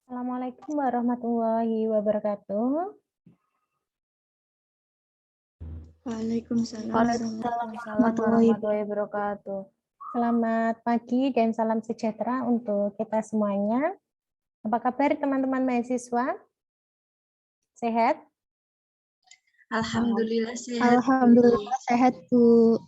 Assalamualaikum warahmatullahi wabarakatuh. Waalaikumsalam warahmatullahi wabarakatuh. Selamat pagi dan salam sejahtera untuk kita semuanya. Apa kabar teman-teman mahasiswa? Sehat? Alhamdulillah sehat. Alhamdulillah sehat, Bu.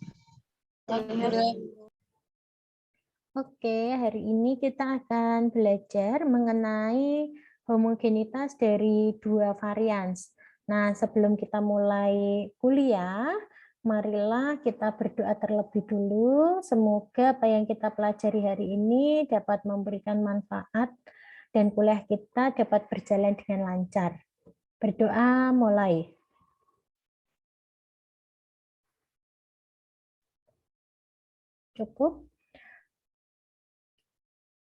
Oke, hari ini kita akan belajar mengenai homogenitas dari dua varians. Nah, sebelum kita mulai kuliah, marilah kita berdoa terlebih dulu. Semoga apa yang kita pelajari hari ini dapat memberikan manfaat dan kuliah kita dapat berjalan dengan lancar. Berdoa mulai. Cukup?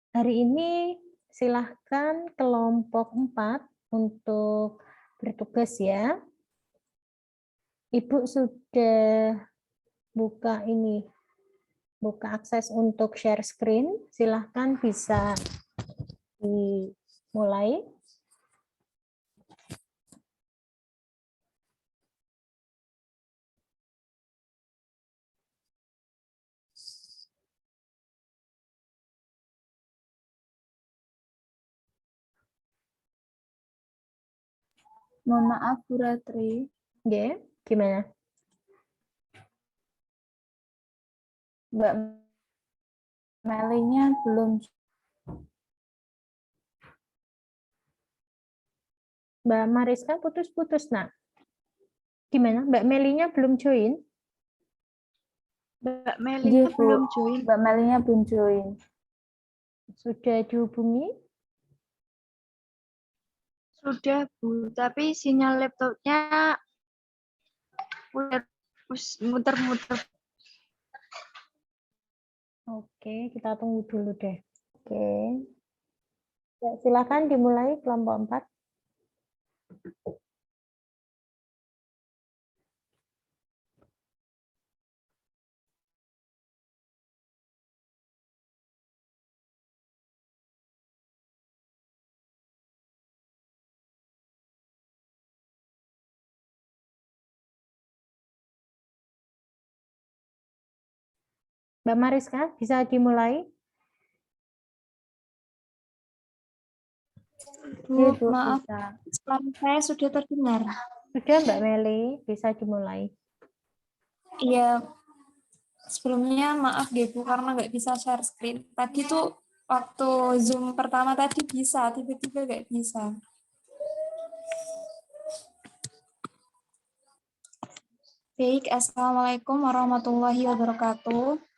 Hari ini silahkan kelompok 4 untuk bertugas ya. Ibu sudah buka akses untuk share screen. Silahkan bisa dimulai. Mohon maaf, Bu Ratri. Ya, gimana? Mbak Melinya belum. Mbak Mariska putus-putus, nak. Gimana? Mbak Melinya belum join? Mbak Melinya belum join. Mbak Melinya belum join. Sudah dihubungi? Sudah, Bu. Tapi sinyal laptopnya muter-muter. Oke, kita tunggu dulu deh. Oke. Ya, silakan dimulai kelompok 4. Mbak Mariska, bisa dimulai? Bu, maaf, suara saya sudah terdengar. Sudah, Mbak Meli, bisa dimulai. Iya, sebelumnya maaf deh Bu, karena nggak bisa share screen. Tadi tuh waktu Zoom pertama tadi bisa, tiba-tiba nggak bisa. Baik, Assalamualaikum warahmatullahi wabarakatuh.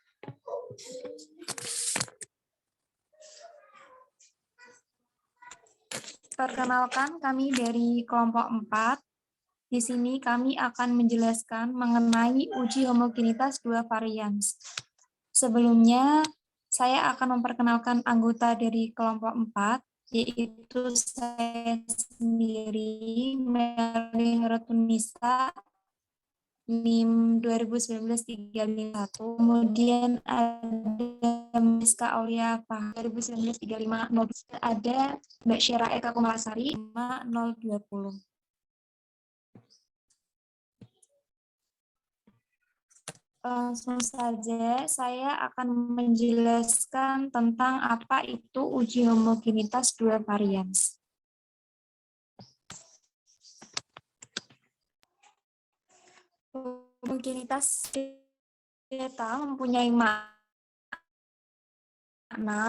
Perkenalkan, kami dari kelompok 4. Di sini kami akan menjelaskan mengenai uji homogenitas dua varians. Sebelumnya, saya akan memperkenalkan anggota dari kelompok 4, yaitu saya sendiri, Meli Haratunisa, NIM 2019-351, kemudian ada Miska Aulia Fah 2019-35, ada Mbak Syera Eka Kumalasari 5020. Langsung saja, saya akan menjelaskan tentang apa itu uji homogenitas dua varians. Homogenitas data mempunyai makna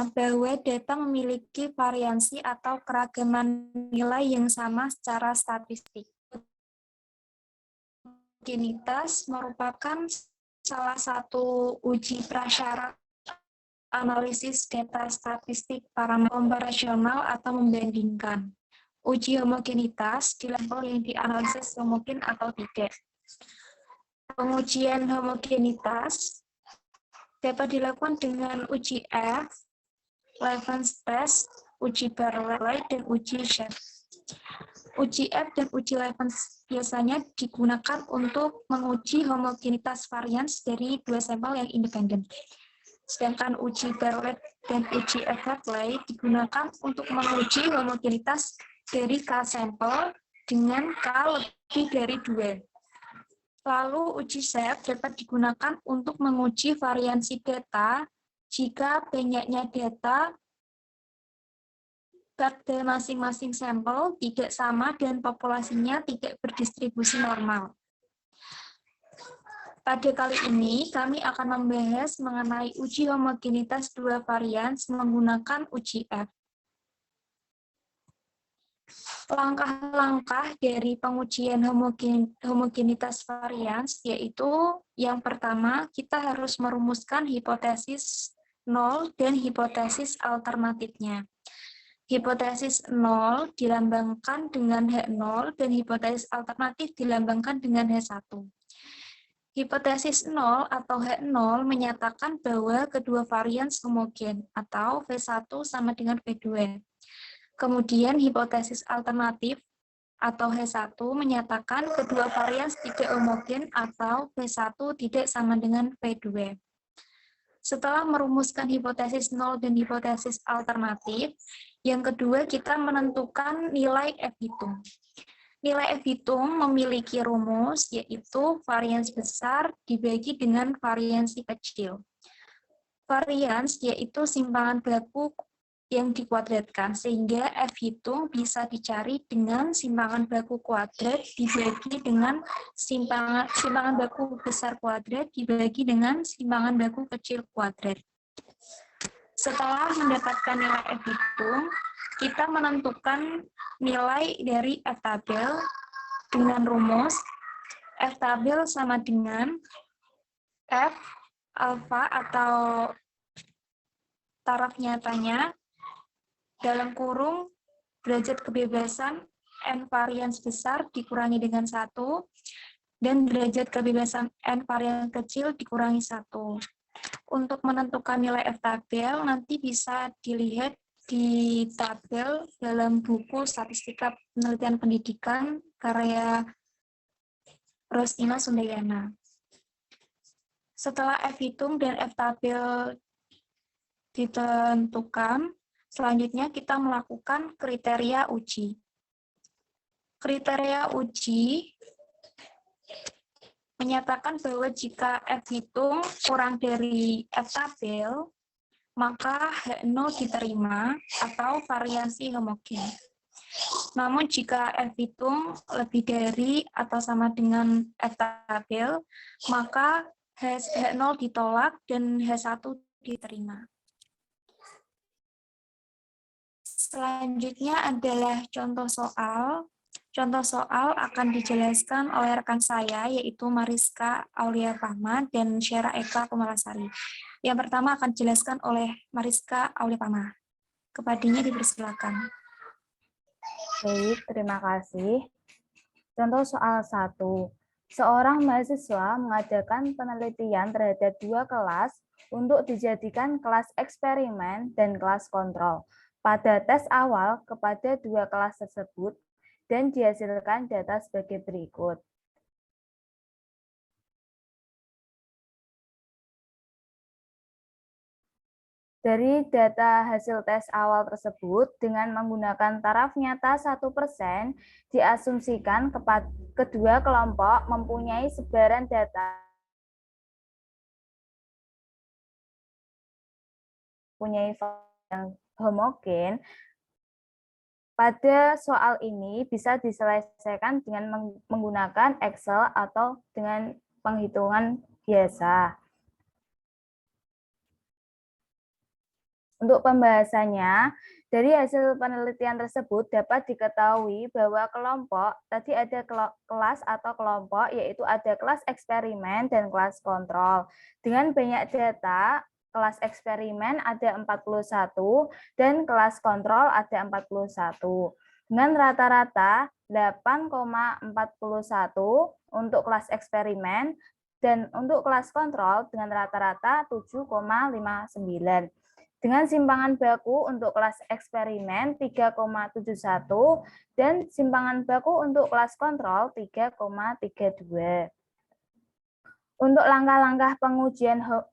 bahwa data memiliki variansi atau keragaman nilai yang sama secara statistik. Homogenitas merupakan salah satu uji prasyarat analisis data statistik parameter komparasional atau membandingkan. Uji homogenitas di level yang dianalisis mungkin atau tidak. Pengujian homogenitas dapat dilakukan dengan uji F, Levens test, uji Barlow, dan uji Schaff. Uji F dan uji Levens biasanya digunakan untuk menguji homogenitas varians dari dua sampel yang independen. Sedangkan uji Bartlett dan uji Eversley digunakan untuk menguji homogenitas dari K-sampel dengan K lebih dari 2. Lalu uji Sheff dapat digunakan untuk menguji variansi data jika banyaknya data pada masing-masing sampel tidak sama dan populasinya tidak berdistribusi normal. Pada kali ini, kami akan membahas mengenai uji homogenitas dua varians menggunakan uji F. Langkah-langkah dari pengujian homogenitas varians yaitu yang pertama, kita harus merumuskan hipotesis nol dan hipotesis alternatifnya. Hipotesis 0 dilambangkan dengan H0 dan hipotesis alternatif dilambangkan dengan H1. Hipotesis 0 atau H0 menyatakan bahwa kedua varians homogen atau V1 sama dengan V2. Kemudian hipotesis alternatif atau H1 menyatakan kedua varians tidak homogen atau V1 tidak sama dengan V2. Setelah merumuskan hipotesis 0 dan hipotesis alternatif, yang kedua kita menentukan nilai F hitung. Nilai F hitung memiliki rumus yaitu varians besar dibagi dengan variansi kecil. Varians yaitu simpangan baku yang dikuadratkan, sehingga F hitung bisa dicari dengan simpangan baku kuadrat dibagi dengan simpangan baku besar kuadrat dibagi dengan simpangan baku kecil kuadrat. Setelah mendapatkan nilai F hitung, kita menentukan nilai dari F tabel dengan rumus F tabel sama dengan F alfa atau taraf nyatanya dalam kurung derajat kebebasan N varians besar dikurangi dengan 1 dan derajat kebebasan N varians kecil dikurangi 1. Untuk menentukan nilai F tabel nanti bisa dilihat di tabel dalam buku Statistika Penelitian Pendidikan karya Rostina Sundayana. Setelah F hitung dan F tabel ditentukan, selanjutnya kita melakukan kriteria uji. Kriteria uji menyatakan bahwa jika F hitung kurang dari F tabel, maka H0 diterima atau variansi homogen. Namun jika F hitung lebih dari atau sama dengan F tabel, maka H0 ditolak dan H1 diterima. Selanjutnya adalah contoh soal. Contoh soal akan dijelaskan oleh rekan saya, yaitu Mariska Aulia Fahma dan Syara Eka Kumalasari. Yang pertama akan dijelaskan oleh Mariska Aulia Fahma. Kepadanya dipersilakan. Baik, terima kasih. Contoh soal 1. Seorang mahasiswa mengadakan penelitian terhadap 2 kelas untuk dijadikan kelas eksperimen dan kelas kontrol pada tes awal kepada 2 kelas tersebut dan dihasilkan data sebagai berikut. Dari data hasil tes awal tersebut, dengan menggunakan taraf nyata 1%, diasumsikan kedua kelompok mempunyai sebaran data mempunyai yang homogen. Pada soal ini bisa diselesaikan dengan menggunakan Excel atau dengan penghitungan biasa. Untuk pembahasannya, dari hasil penelitian tersebut dapat diketahui bahwa kelompok, tadi ada kelas atau kelompok, yaitu ada kelas eksperimen dan kelas kontrol. Dengan banyak data, kelas eksperimen ada 41 dan kelas kontrol ada 41. Dengan rata-rata 8,41 untuk kelas eksperimen dan untuk kelas kontrol dengan rata-rata 7,59. Dengan simpangan baku untuk kelas eksperimen 3,71 dan simpangan baku untuk kelas kontrol 3,32. Untuk langkah-langkah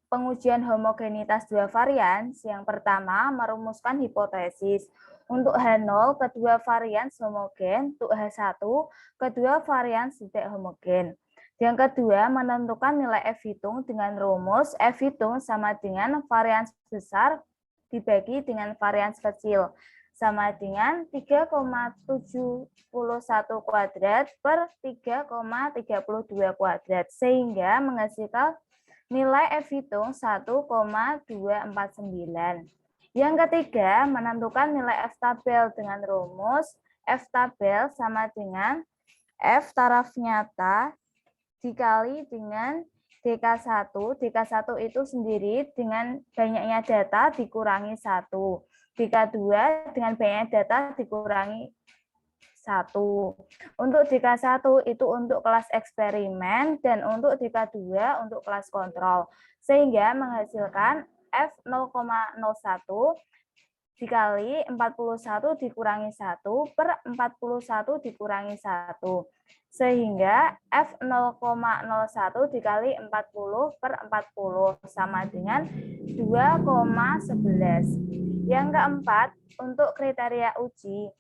pengujian homogenitas dua varian, yang pertama merumuskan hipotesis. Untuk H0, kedua varian homogen, untuk H1, kedua varian tidak homogen. Yang kedua, menentukan nilai F hitung dengan rumus F hitung sama dengan varian besar dibagi dengan varian kecil, sama dengan 3,71 kuadrat per 3,32 kuadrat, sehingga menghasilkan nilai F hitung 1,249. Yang ketiga, menentukan nilai F tabel dengan rumus F tabel sama dengan F taraf nyata dikali dengan DK1. DK1 itu sendiri dengan banyaknya data dikurangi 1. DK2 dengan banyaknya data dikurangi 1. Untuk DK1 itu untuk kelas eksperimen dan untuk DK2 untuk kelas kontrol. Sehingga menghasilkan F0,01 dikali 41 dikurangi 1 per 41 dikurangi 1. Sehingga F0,01 dikali 40 per 40 sama dengan 2,11. Yang keempat, untuk kriteria uji.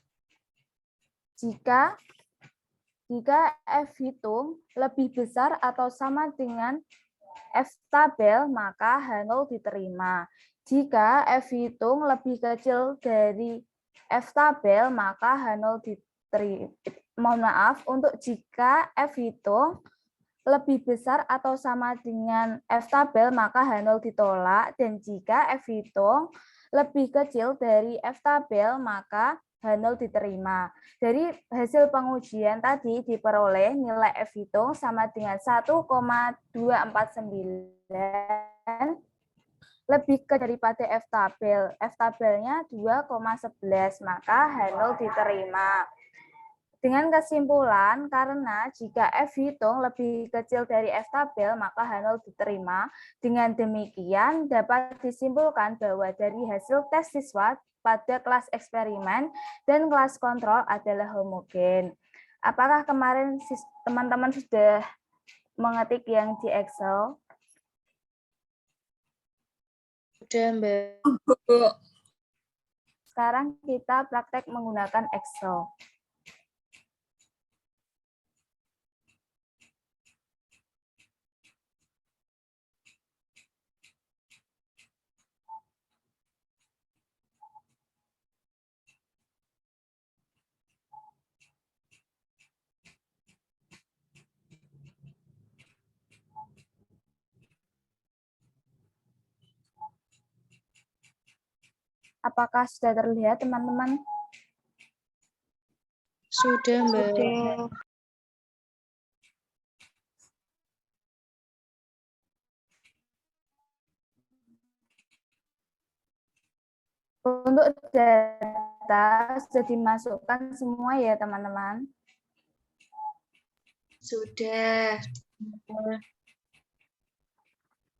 Jika F hitung lebih besar atau sama dengan F tabel, maka H0 diterima. Jika F hitung lebih kecil dari F tabel, maka H0 diterima. Mohon maaf, untuk jika F hitung lebih besar atau sama dengan F tabel, maka H0 ditolak. Dan jika F hitung lebih kecil dari F tabel, maka H0 diterima. Dari hasil pengujian tadi diperoleh nilai F hitung sama dengan 1,249 lebih daripada F tabel. F tabelnya 2,11, maka H0 diterima. Dengan kesimpulan, karena jika F hitung lebih kecil dari F tabel, maka H0 diterima. Dengan demikian, dapat disimpulkan bahwa dari hasil tes siswa pada kelas eksperimen dan kelas kontrol adalah homogen. Apakah kemarin teman-teman sudah mengetik yang di Excel? Sudah, Mbak. Sekarang kita praktek menggunakan Excel. Apakah sudah terlihat, teman-teman? Sudah, Mbak. Untuk data sudah dimasukkan semua ya, teman-teman? Sudah.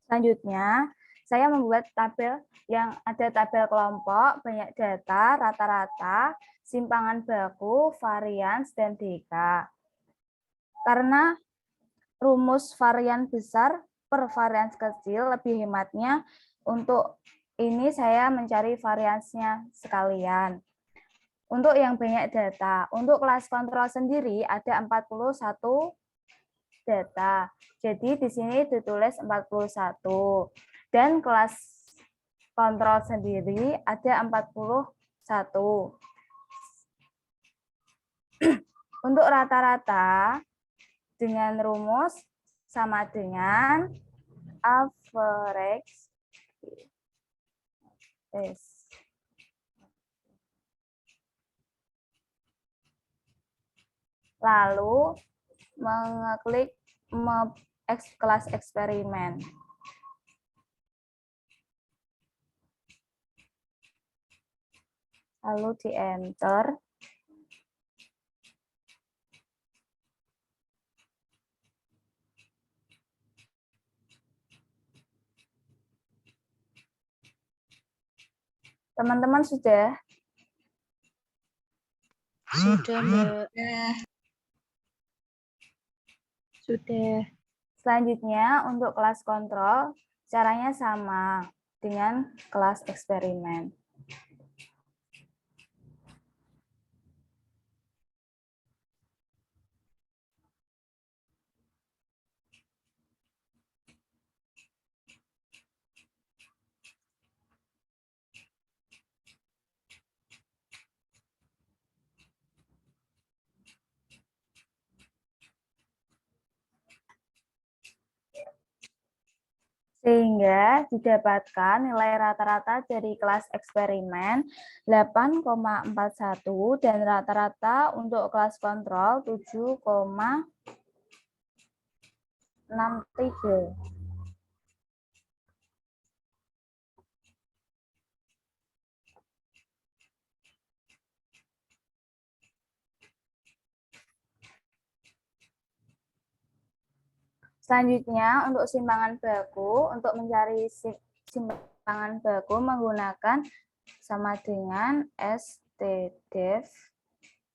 Selanjutnya, saya membuat tabel yang ada tabel kelompok, banyak data, rata-rata, simpangan baku, varians, dan DK. Karena rumus varian besar per varians kecil lebih hematnya, untuk ini saya mencari variansnya sekalian. Untuk yang banyak data, untuk kelas kontrol sendiri ada 41 data. Jadi di sini ditulis 41. Dan kelas kontrol sendiri ada 41. Untuk rata-rata dengan rumus sama dengan average lalu mengeklik kelas eksperimen. Lalu di enter. Teman-teman sudah? Sudah, Mbak. Sudah. Selanjutnya untuk kelas kontrol, caranya sama dengan kelas eksperimen. Sehingga didapatkan nilai rata-rata dari kelas eksperimen 8,41 dan rata-rata untuk kelas kontrol 7,63. Selanjutnya untuk simpangan baku, untuk mencari simpangan baku menggunakan sama dengan stdef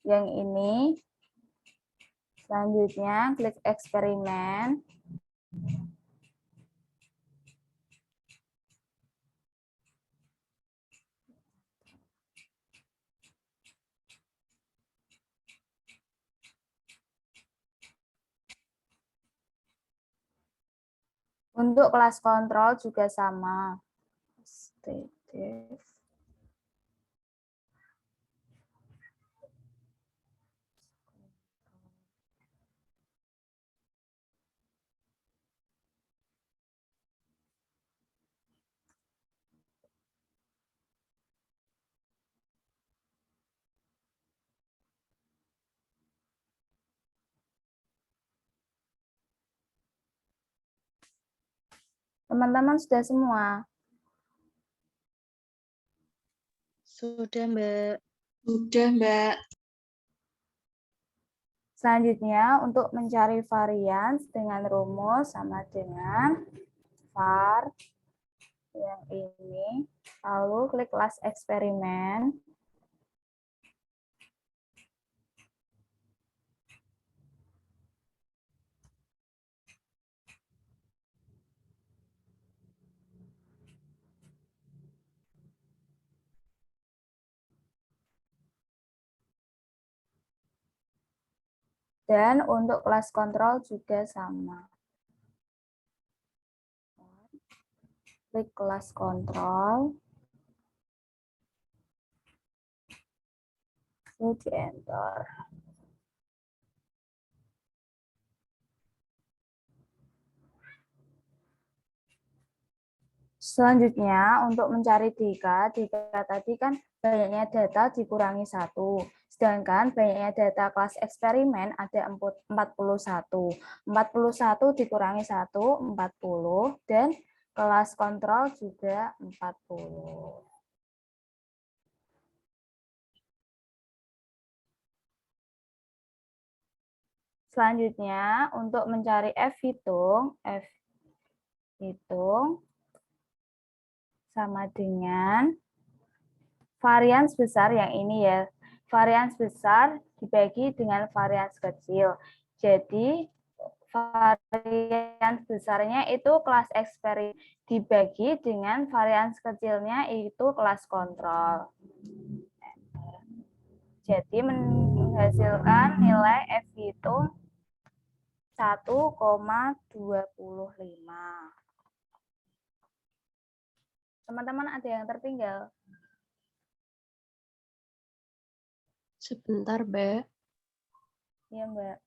yang ini. Selanjutnya klik eksperimen. Untuk kelas kontrol juga sama. stdef. Teman-teman sudah semua? Sudah, Mbak. Sudah, Mbak. Selanjutnya untuk mencari varians dengan rumus sama dengan var yang ini, lalu klik kelas eksperimen. Dan untuk kelas kontrol juga sama. Klik kelas kontrol. Lalu di enter. Selanjutnya, untuk mencari DK tadi kan banyaknya data dikurangi 1. Sedangkan banyaknya data kelas eksperimen ada 41. 41 dikurangi 1, 40. Dan kelas kontrol juga 40. Selanjutnya, untuk mencari F hitung sama dengan varians besar yang ini ya. Varians besar dibagi dengan varians kecil. Jadi varians besarnya itu kelas eksperimen dibagi dengan varians kecilnya itu kelas kontrol. Jadi menghasilkan nilai F itu 1,25. Teman-teman ada yang tertinggal? Sebentar, Mbak. Iya, Mbak.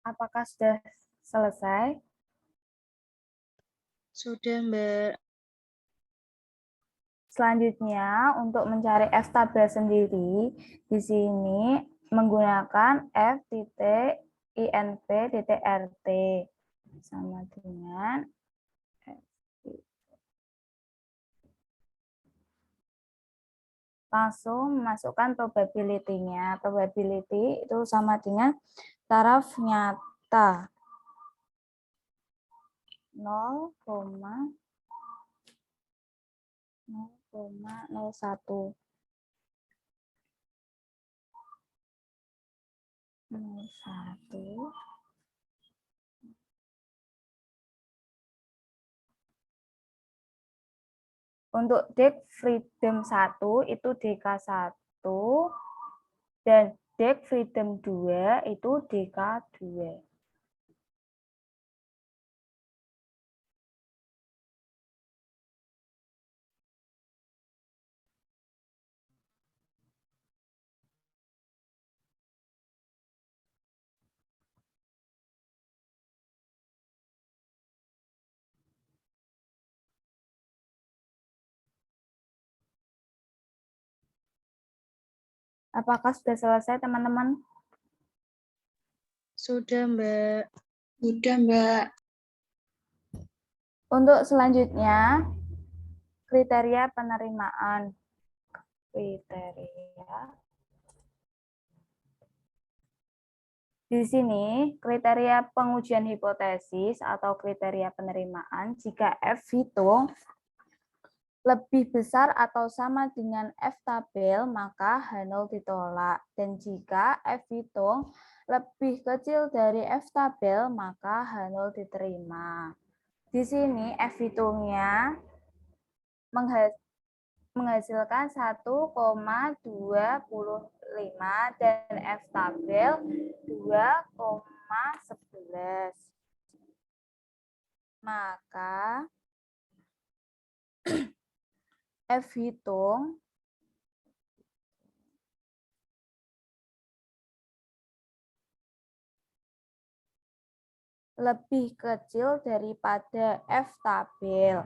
Apakah sudah selesai? Sudah, Mbak. Selanjutnya, untuk mencari F tabel sendiri, di sini menggunakan F titik INP titik RT sama dengan langsung memasukkan probability-nya. Probability itu sama dengan taraf nyata 0,01. Untuk DEC Freedom 1 itu DK1 dan DEC Freedom 2 itu DK2. Apakah sudah selesai, teman-teman? Sudah, Mbak. Sudah, Mbak. Untuk selanjutnya, kriteria penerimaan. Di sini, kriteria pengujian hipotesis atau kriteria penerimaan jika F hitung lebih besar atau sama dengan F tabel, maka H0 ditolak. Dan jika F hitung lebih kecil dari F tabel, maka H0 diterima. Di sini F hitungnya menghasilkan 1,25 dan F tabel 2,11. Maka F hitung lebih kecil daripada F tabel,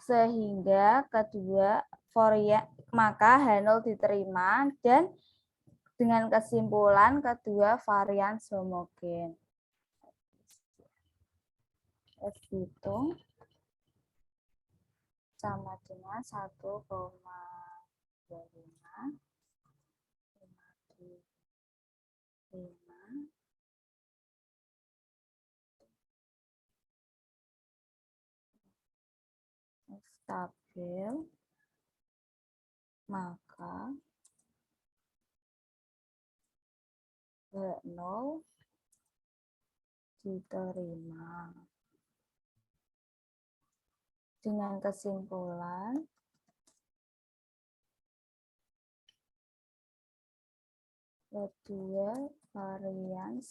sehingga kedua varian maka H0 diterima dan dengan kesimpulan kedua varian homogen. F hitung sama dengan 1,25 F tabel, maka H0 diterima. Dengan kesimpulan kedua varian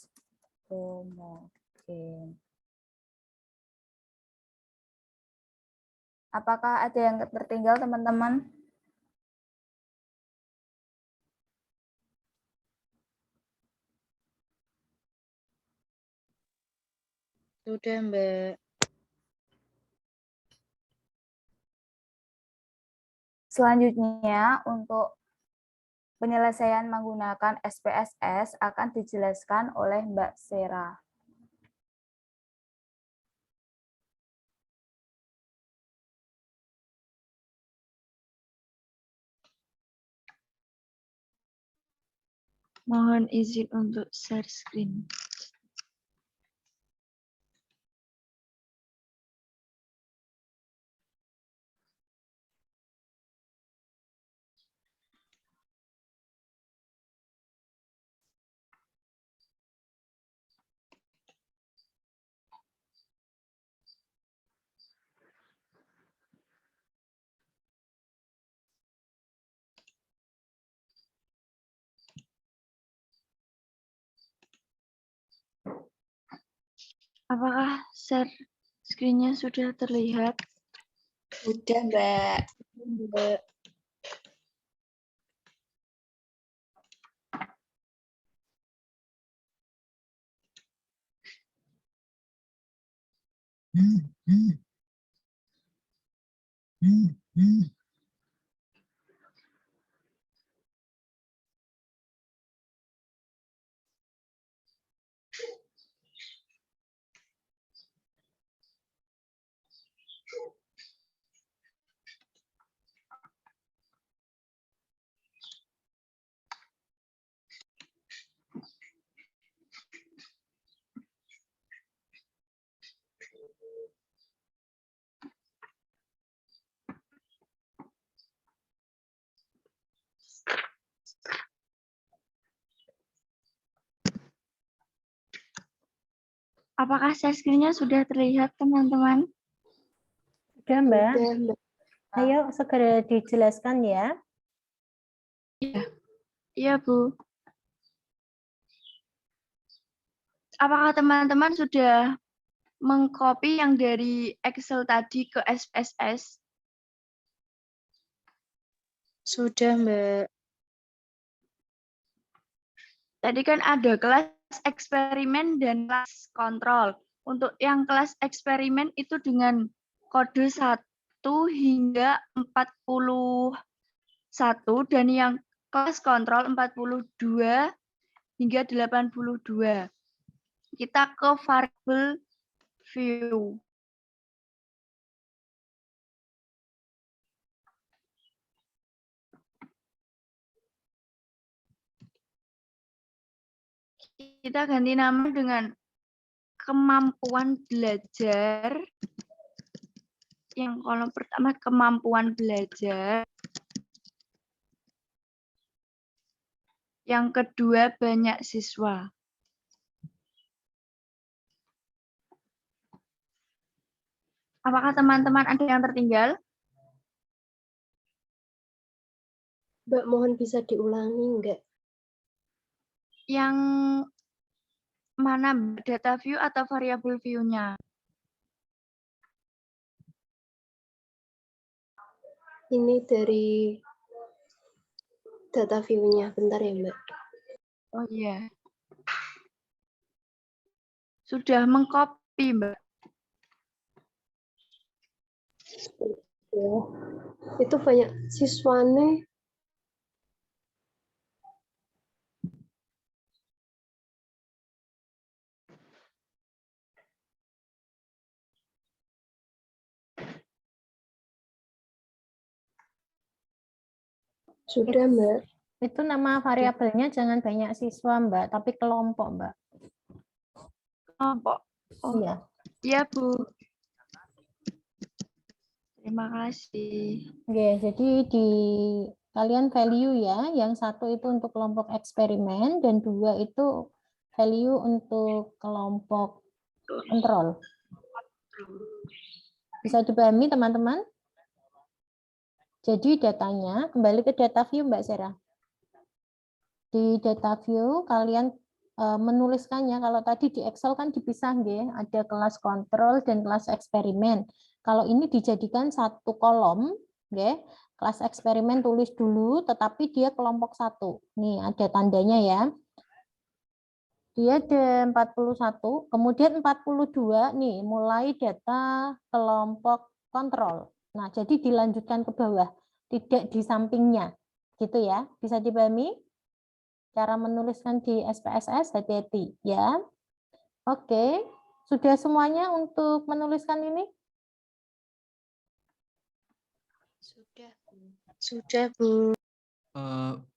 homogen. Apakah ada yang tertinggal, teman-teman? Sudah, Mbak. Selanjutnya, untuk penyelesaian menggunakan SPSS akan dijelaskan oleh Mbak Sera. Mohon izin untuk share screen. Apakah share screen-nya sudah terlihat? Sudah, Mbak. Mbak. Apakah share screen-nya sudah terlihat, teman-teman? Sudah, Mbak. Sudah, Mbak. Ayo segera dijelaskan ya. Iya, Bu. Apakah teman-teman sudah mengcopy yang dari Excel tadi ke SPSS? Sudah, Mbak. Tadi kan ada kelas eksperimen dan kelas kontrol. Untuk yang kelas eksperimen itu dengan kode 1 hingga 41 dan yang kelas kontrol 42 hingga 82. Kita ke variable view. Kita ganti nama dengan kemampuan belajar. Yang kolom pertama kemampuan belajar. Yang kedua banyak siswa. Apakah teman-teman ada yang tertinggal? Mbak, mohon bisa diulangi enggak? Yang mana, data view atau variable view-nya? Ini dari data view-nya. Bentar ya, Mbak. Oh iya. Sudah mengcopy, Mbak. Ya. Itu banyak siswanya. Sudah, Mbak. Itu nama variabelnya jangan banyak siswa, Mbak, tapi kelompok, Mbak. Kelompok. Oh, Iya. iya, Bu. Terima kasih. Oke, jadi di kalian value ya, yang satu itu untuk kelompok eksperimen dan dua itu value untuk kelompok kontrol. Bisa dipahami teman-teman? Jadi datanya kembali ke data view Mbak Sarah. Di data view kalian menuliskannya, kalau tadi di Excel kan dipisah nggih, ada kelas kontrol dan kelas eksperimen. Kalau ini dijadikan satu kolom, nggih. Kelas eksperimen tulis dulu, tetapi dia kelompok satu. Nih ada tandanya ya. Dia ada 41, kemudian 42 nih mulai data kelompok kontrol. Nah, jadi dilanjutkan ke bawah, tidak di sampingnya. Gitu ya. Bisa dipahami? Cara menuliskan di SPSS, hati-hati ya. Oke, sudah semuanya untuk menuliskan ini? Sudah, Bu. Sudah, Bu.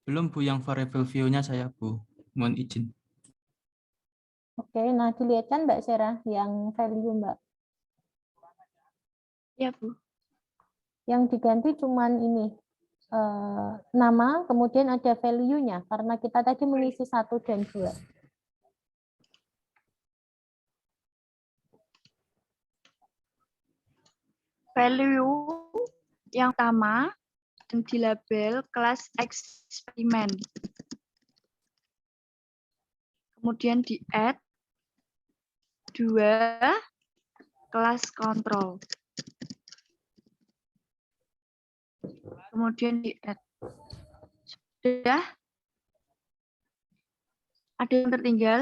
Belum, Bu, yang variable view-nya saya, Bu. Mohon izin. Oke, nah dilihatkan Mbak Sarah yang value Mbak. Ya, Bu. Yang diganti cuman ini, nama, kemudian ada value-nya, karena kita tadi mengisi 1 dan 2. Value yang pertama dan di label kelas eksperimen. Kemudian di add 2 kelas kontrol. Kemudian di add. Sudah? Ada yang tertinggal?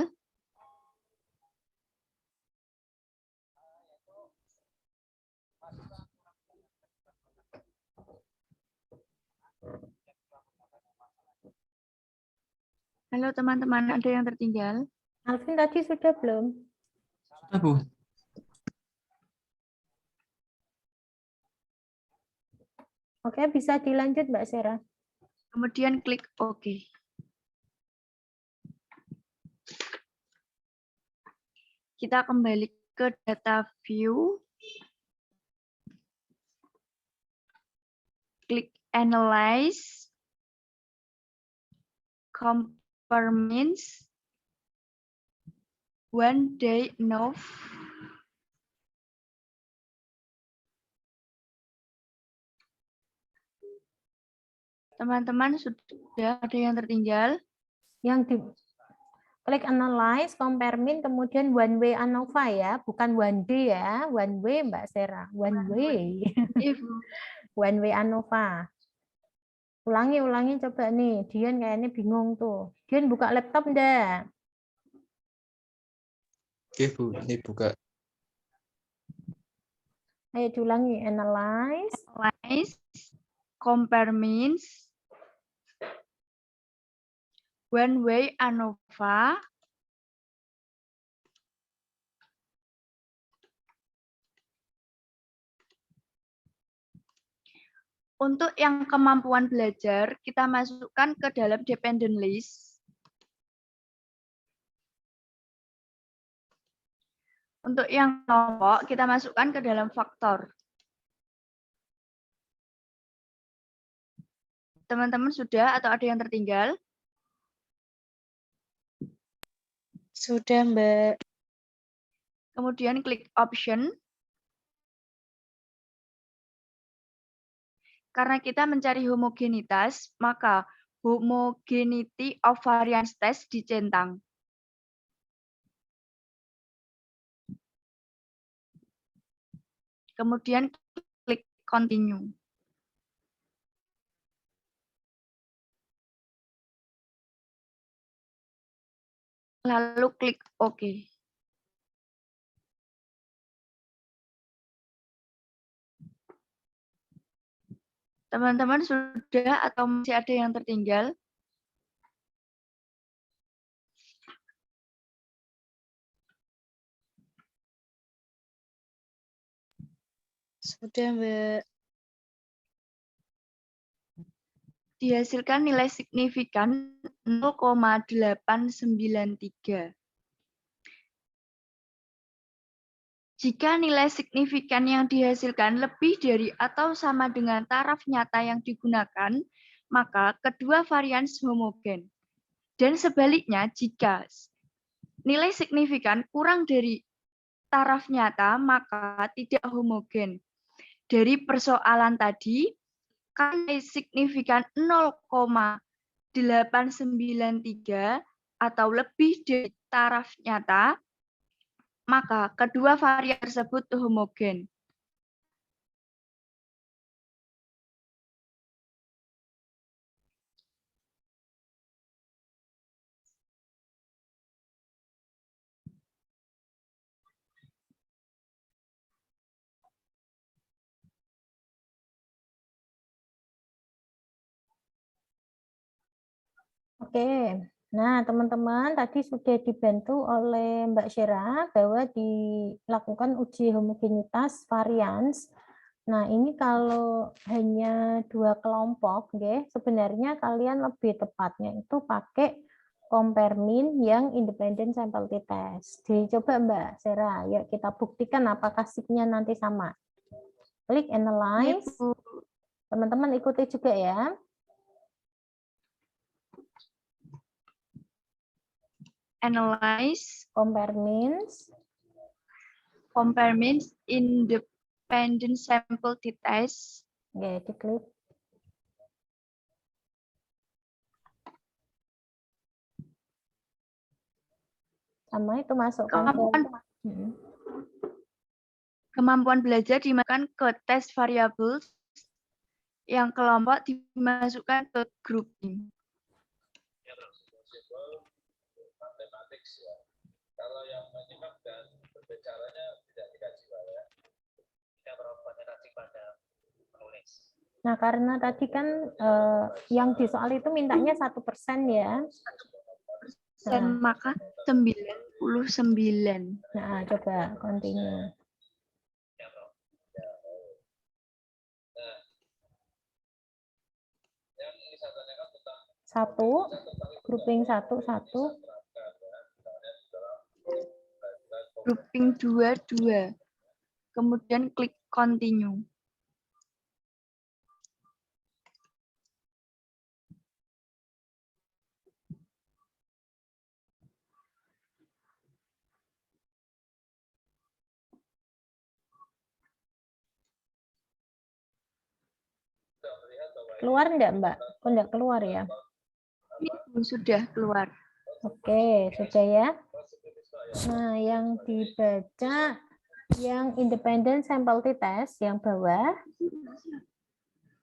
Halo teman-teman, ada yang tertinggal? Alvin tadi sudah belum? Sudah, Bu. Oke, bisa dilanjut Mbak Sera. Kemudian klik OK. Kita kembali ke data view. Klik Analyze. Compare means. One day enough. Teman-teman sudah ada yang tertinggal? Yang di klik analyze, compare min, kemudian one way ANOVA ya, bukan one day ya, one way Mbak Sera, one way. If One way ANOVA. Ulangi coba nih, Dian kayaknya bingung tuh. Dian buka laptop enggak? Oke, Bu. Ini buka. Ayo diulangi, analyze. analyze, compare means, one way ANOVA, untuk yang kemampuan belajar, kita masukkan ke dalam dependent list. Untuk yang kelompok, kita masukkan ke dalam faktor. Teman-teman sudah atau ada yang tertinggal? Sudah, Mbak. Kemudian klik option. Karena kita mencari homogenitas, maka homogeneity of variance test dicentang. Kemudian klik continue. Lalu klik OK. Teman-teman sudah atau masih ada yang tertinggal? Sudah, Mbak. Dihasilkan nilai signifikan 0,893. Jika nilai signifikan yang dihasilkan lebih dari atau sama dengan taraf nyata yang digunakan, maka kedua varians homogen. Dan sebaliknya, jika nilai signifikan kurang dari taraf nyata, maka tidak homogen. Dari persoalan tadi, nilai signifikan 0,893 atau lebih dari taraf nyata, maka kedua varian tersebut homogen. Oke, nah teman-teman tadi sudah dibantu oleh Mbak Syera bahwa dilakukan uji homogenitas varians. Nah ini kalau hanya dua kelompok, sebenarnya kalian lebih tepatnya itu pakai compare mean yang independent sample t-test. Dicoba Mbak Syera, yuk kita buktikan apakah signya nanti sama. Klik analyze, teman-teman ikuti juga ya. Analyze, Compare means independent sample t-test. Oke, diklik. Sama itu masukkan Kemampuan belajar dimasukkan ke test variable, yang kelompok dimasukkan ke grouping. Kalau yang menyimak dan berbicaranya tidak dikaji, ya. Yang berorientasi pada menulis. Nah, karena tadi kan yang di soal itu mintanya 1% ya. maka 99. Nah, coba continue. Satu, grouping satu. Grouping 2. Kemudian klik continue. Keluar enggak, Mbak? Kok enggak keluar ya? Sudah keluar. Oke, sudah ya. Nah, yang dibaca yang independent sample t-test yang bawah,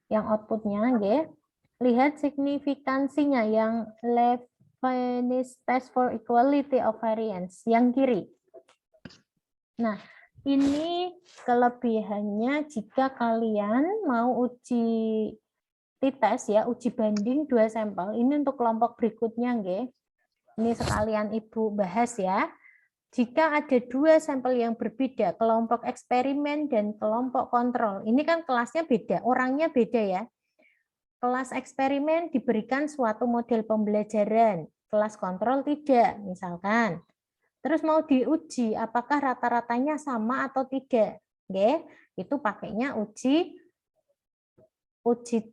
yang outputnya, nggih. Lihat signifikansinya yang Leibniz test for equality of variance yang kiri. Nah, ini kelebihannya jika kalian mau uji t-test ya, uji banding 2 sampel. Ini untuk kelompok berikutnya, nggih. Ini sekalian Ibu bahas ya. Jika ada 2 sampel yang berbeda, kelompok eksperimen dan kelompok kontrol, ini kan kelasnya beda, orangnya beda ya. Kelas eksperimen diberikan suatu model pembelajaran, kelas kontrol tidak, misalkan. Terus mau diuji, apakah rata-ratanya sama atau tidak? Oke, itu pakainya uji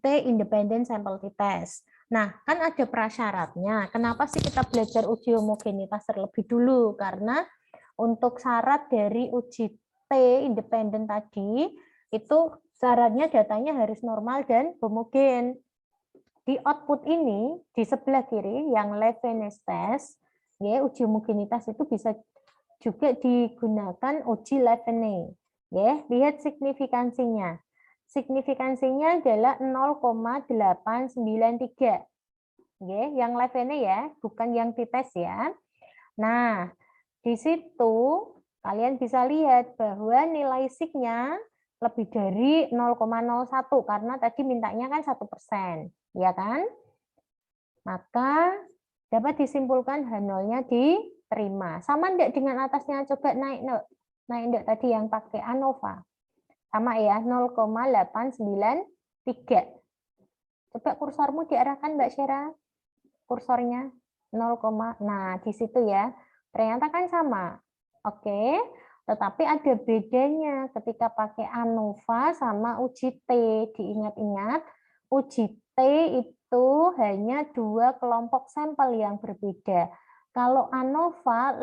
T independent sample t-test. Nah, kan ada prasyaratnya. Kenapa sih kita belajar uji homogenitas terlebih dulu? Karena untuk syarat dari uji T independen tadi, itu syaratnya datanya harus normal dan homogen. Di output ini, di sebelah kiri, yang Leibniz test, ya, uji homogenitas itu bisa juga digunakan uji Leibniz. Ya, lihat signifikansinya. Signifikansinya adalah 0,893. Oke, yang Leibniz ya, bukan yang t-test ya. Nah, di situ kalian bisa lihat bahwa nilai signya lebih dari 0,01 karena tadi mintanya kan 1%, ya kan? Maka dapat disimpulkan H0-nya diterima. Sama enggak dengan atasnya? Coba naik enggak tadi yang pakai ANOVA. Sama ya, 0,893. Coba kursormu diarahkan Mbak Syera. Kursornya 0, nah di situ ya. Ternyata kan sama. Oke, tetapi ada bedanya ketika pakai ANOVA sama uji T. Diingat-ingat, uji T itu hanya 2 kelompok sampel yang berbeda. Kalau ANOVA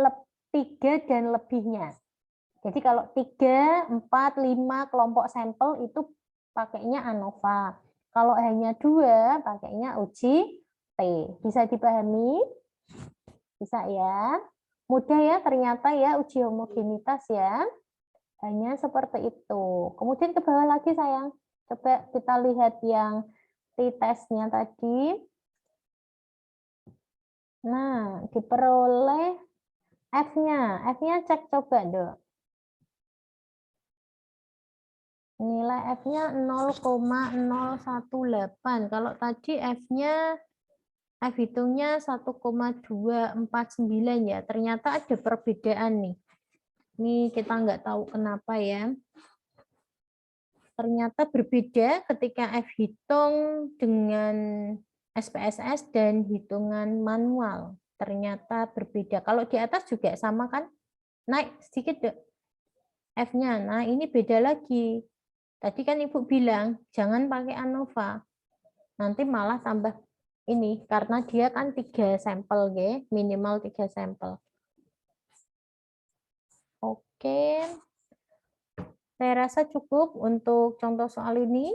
3 dan lebihnya. Jadi kalau 3, 4, 5 kelompok sampel itu pakainya ANOVA. Kalau hanya 2, pakainya uji T. Bisa dipahami? Bisa ya? Mudah ya ternyata ya uji homogenitas ya. Hanya seperti itu. Kemudian ke bawah lagi sayang. Coba kita lihat yang t-testnya tadi. Nah, diperoleh F-nya. F-nya cek coba dong. Nilai F-nya 0,018. Kalau tadi F-nya F hitungnya 1,249 ya. Ternyata ada perbedaan nih. Ini kita nggak tahu kenapa ya. Ternyata berbeda ketika F hitung dengan SPSS dan hitungan manual. Ternyata berbeda. Kalau di atas juga sama kan? Naik sedikit deh. F-nya. Nah, ini beda lagi. Tadi kan Ibu bilang, jangan pakai ANOVA. Nanti malah tambah ini, karena dia kan 3 sampel, ya, minimal 3 sampel. Oke. Saya rasa cukup untuk contoh soal ini.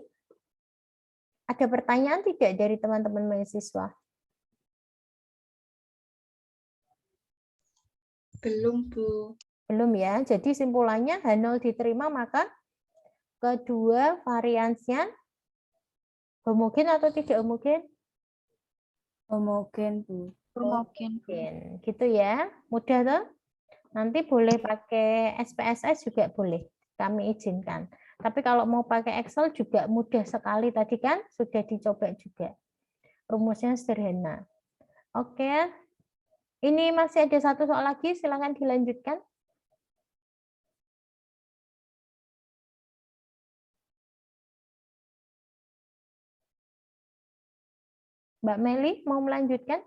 Ada pertanyaan tidak dari teman-teman mahasiswa? Belum, Bu. Belum ya. Jadi simpulannya H0 diterima, maka kedua variansnya homogen atau tidak homogen? Homogen, Bu. Homogen. Gitu ya. Mudah tuh? Nanti boleh pakai SPSS juga boleh. Kami izinkan. Tapi kalau mau pakai Excel juga mudah sekali. Tadi kan sudah dicoba juga. Rumusnya sederhana. Oke. Ini masih ada satu soal lagi, silakan dilanjutkan. Mbak Meli mau melanjutkan?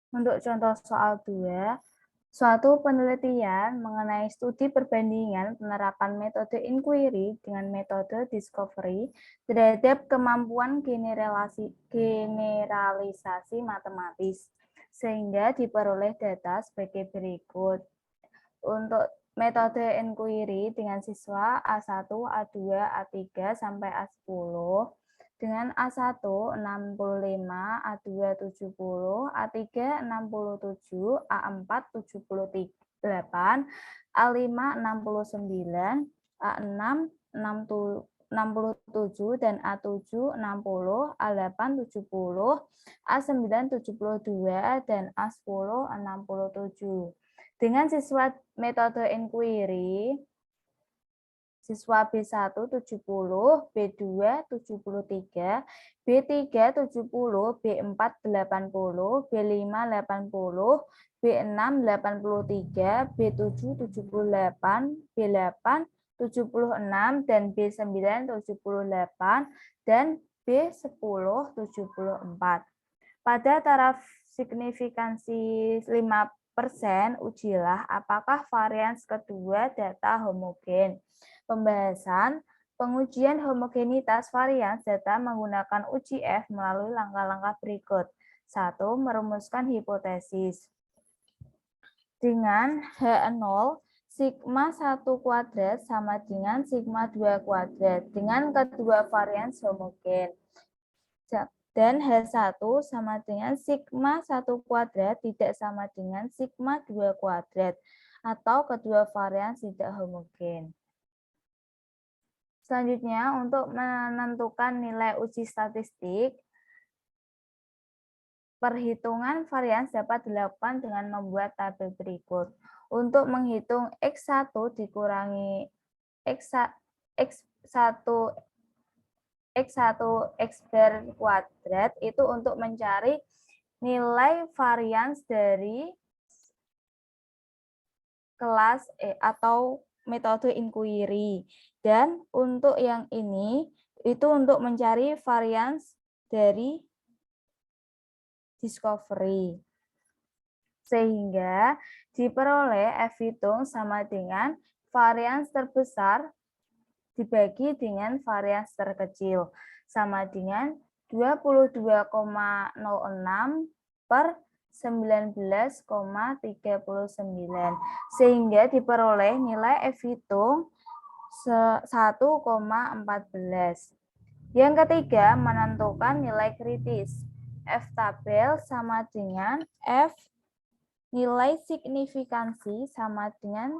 Untuk contoh soal 2, suatu penelitian mengenai studi perbandingan penerapan metode inquiry dengan metode discovery terhadap kemampuan generalisasi matematis, sehingga diperoleh data sebagai berikut. Untuk metode inquiry dengan siswa A1, A2, A3, sampai A10, dengan A1 65, A2 70, A3 67, A4 78, A5 69, A6 67, dan A7 60, A8 70, A9 72, dan A10 67. Dengan siswa metode inquiry, siswa B1 70, B2 73, B3 70, B4 80, B5 80, B6 83, B7 78, B8 76, dan B9 78, dan B10 74. Pada taraf signifikansi 5%, ujilah apakah varians kedua data homogen. Pembahasan pengujian homogenitas varians data menggunakan uji F melalui langkah-langkah berikut. 1. Merumuskan hipotesis. Dengan H0, sigma 1 kuadrat sama dengan sigma 2 kuadrat dengan kedua varians homogen. Dan H1 sama dengan sigma 1 kuadrat tidak sama dengan sigma 2 kuadrat atau kedua varians tidak homogen. Selanjutnya, untuk menentukan nilai uji statistik, perhitungan varians dapat dilakukan dengan membuat tabel berikut. Untuk menghitung X1 dikurangi X1 X bar kuadrat itu untuk mencari nilai varians dari kelas atau metode inquiry. Dan untuk yang ini itu untuk mencari varians dari discovery. Sehingga diperoleh F hitung sama dengan varians terbesar dibagi dengan varians terkecil sama dengan 22,06 per 19,39 sehingga diperoleh nilai F hitung 1,14. Yang ketiga, menentukan nilai kritis. F tabel sama dengan F nilai signifikansi sama dengan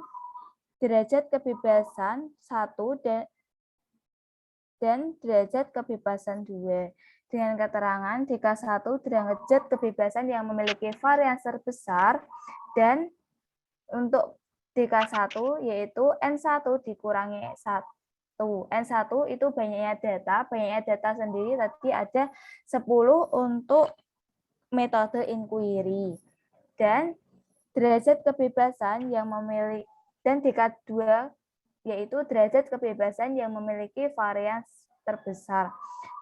derajat kebebasan 1 dan derajat kebebasan 2. Dengan keterangan DK1 derajat kebebasan yang memiliki varians terbesar dan untuk DK1 yaitu N1 dikurangi 1. N1 itu banyaknya data sendiri tadi ada 10 untuk metode inquiry. Dan derajat kebebasan yang memiliki dan DK2 yaitu derajat kebebasan yang memiliki varians terbesar.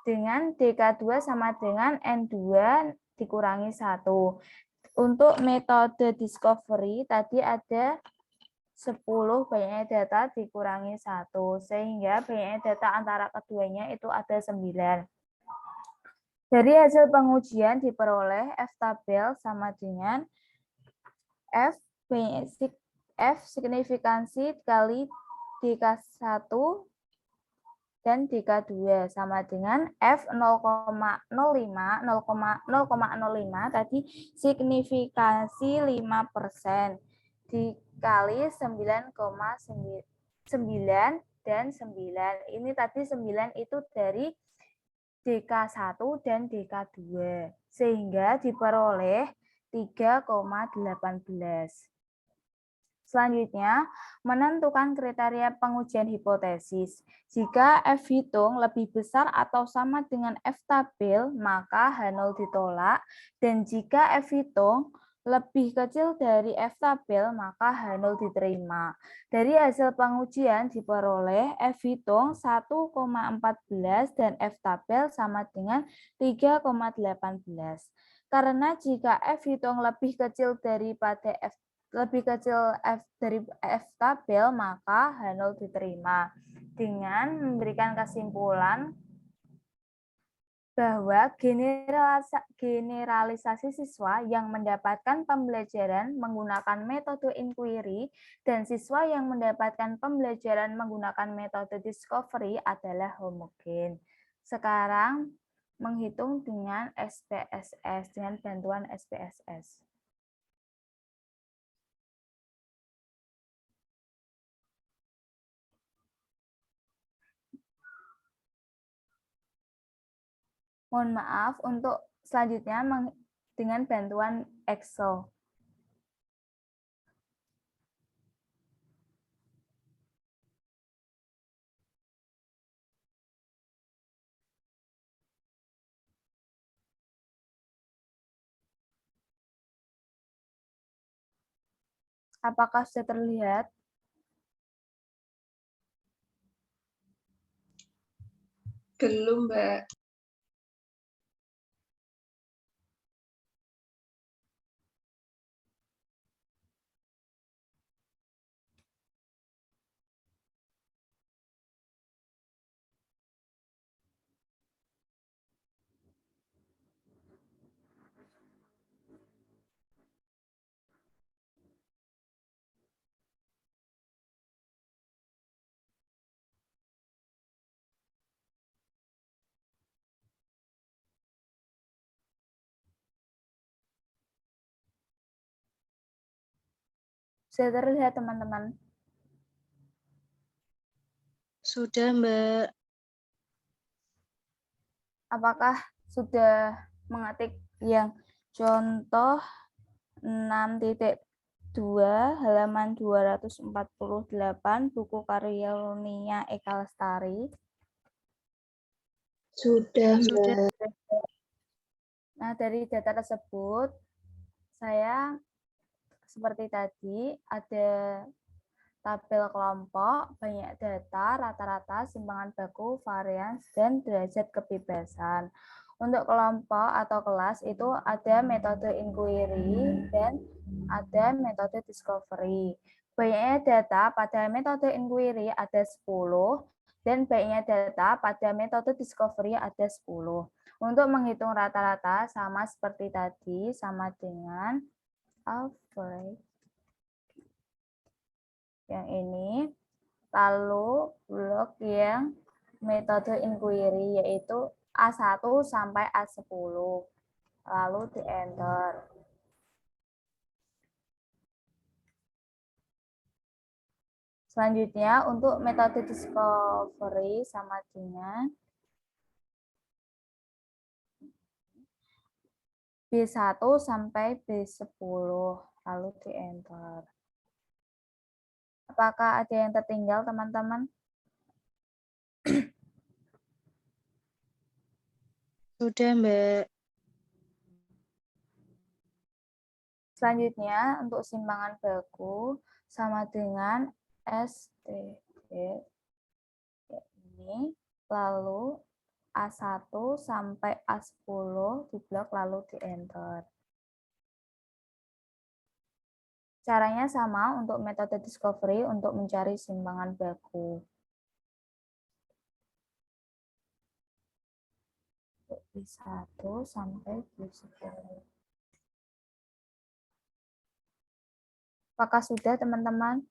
Dengan DK2 sama dengan N2 dikurangi 1. Untuk metode discovery tadi ada 10 banyaknya data dikurangi 1. Sehingga banyaknya data antara keduanya itu ada 9. Dari hasil pengujian diperoleh F tabel sama dengan F signifikansi kali DK1 dan DK2 sama dengan F 0,05 tadi signifikansi 5% dikali 9,9 9, dan 9. Ini tadi 9 itu dari DK1 dan DK2. Sehingga diperoleh 3,18. Selanjutnya, menentukan kriteria pengujian hipotesis. Jika F hitung lebih besar atau sama dengan F tabel, maka H0 ditolak. Dan jika F hitung lebih kecil dari F tabel, maka H0 diterima. Dari hasil pengujian diperoleh F hitung 1,14 dan F tabel sama dengan 3,18. Karena jika F hitung lebih kecil daripada F dari F tabel, maka H0 diterima. Dengan memberikan kesimpulan bahwa generalisasi siswa yang mendapatkan pembelajaran menggunakan metode inquiry dan siswa yang mendapatkan pembelajaran menggunakan metode discovery adalah homogen. Sekarang menghitung dengan SPSS, dengan bantuan SPSS. Mohon maaf, untuk selanjutnya dengan bantuan Excel. Apakah sudah terlihat? Belum, Mbak. Sudah terlihat, teman-teman? Sudah, Mbak. Apakah sudah mengetik yang contoh 6.2 halaman 248 buku karya Lunia Eka Lestari? Sudah, Mbak. Nah, dari data tersebut, saya seperti tadi ada tabel kelompok, banyak data, rata-rata, simpangan baku, varians, dan derajat kebebasan. Untuk kelompok atau kelas itu ada metode inquiry dan ada metode discovery. Banyaknya data pada metode inquiry ada 10, dan banyaknya data pada metode discovery ada 10. Untuk menghitung rata-rata sama seperti tadi, sama dengan average yang ini, lalu blok yang metode inquiry yaitu A1 sampai A10, lalu di enter. Selanjutnya untuk metode discovery sama dengan B1 sampai B10, lalu di enter. Apakah ada yang tertinggal, teman-teman? Sudah, Mbak. Selanjutnya untuk simpangan baku sama dengan STD ini, lalu A1 sampai A10 di blok lalu di enter. Caranya sama untuk metode discovery untuk mencari simpangan baku. B1 sampai B10. Apakah sudah, teman-teman?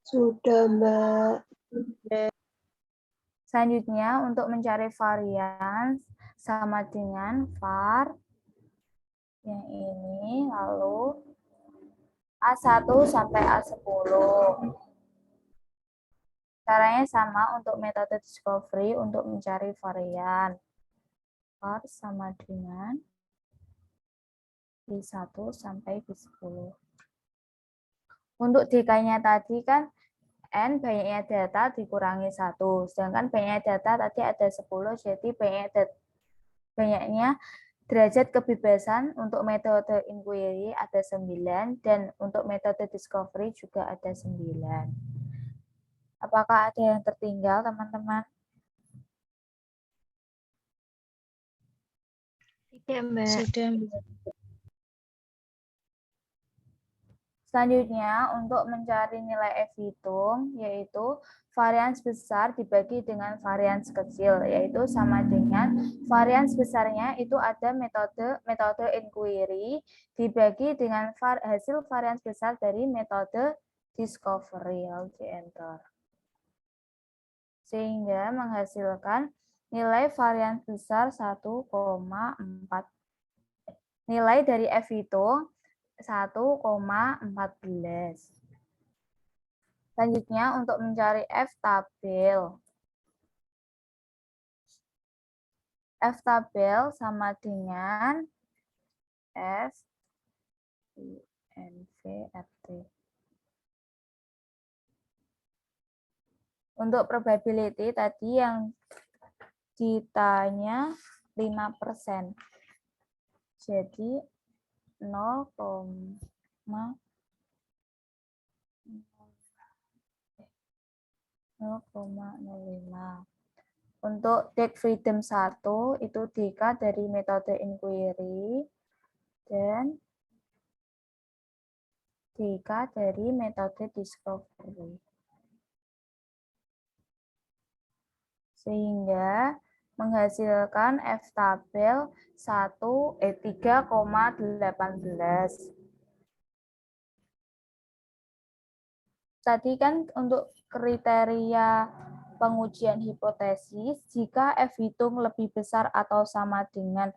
Sudah, Mbak. Selanjutnya untuk mencari varians sama dengan var yang ini, lalu A1 sampai A10. Caranya sama untuk metode discovery untuk mencari varian. var sama dengan B1 sampai B10. Untuk DK-nya tadi kan N banyaknya data dikurangi 1, sedangkan banyaknya data tadi ada 10, jadi banyaknya derajat kebebasan untuk metode inquiry ada 9, dan untuk metode discovery juga ada 9. Apakah ada yang tertinggal, teman-teman? Tidak, Mbak. Sudah, Mbak. Selanjutnya, untuk mencari nilai F hitung, yaitu varians besar dibagi dengan varians kecil, yaitu sama dengan varians besarnya itu ada metode inquiry dibagi dengan hasil varians besar dari metode discovery. Di enter. Sehingga menghasilkan nilai varians besar 1,4. Nilai dari F hitung 1,14. Selanjutnya untuk mencari F tabel. F tabel sama dengan F INVRT. Untuk probability tadi yang ditanya 5%. Jadi 0,05. Untuk take freedom 1 itu DK dari metode inquiry dan DK dari metode discovery. Sehingga menghasilkan F tabel 3,18. Tadi kan untuk kriteria pengujian hipotesis, jika F hitung lebih besar atau sama dengan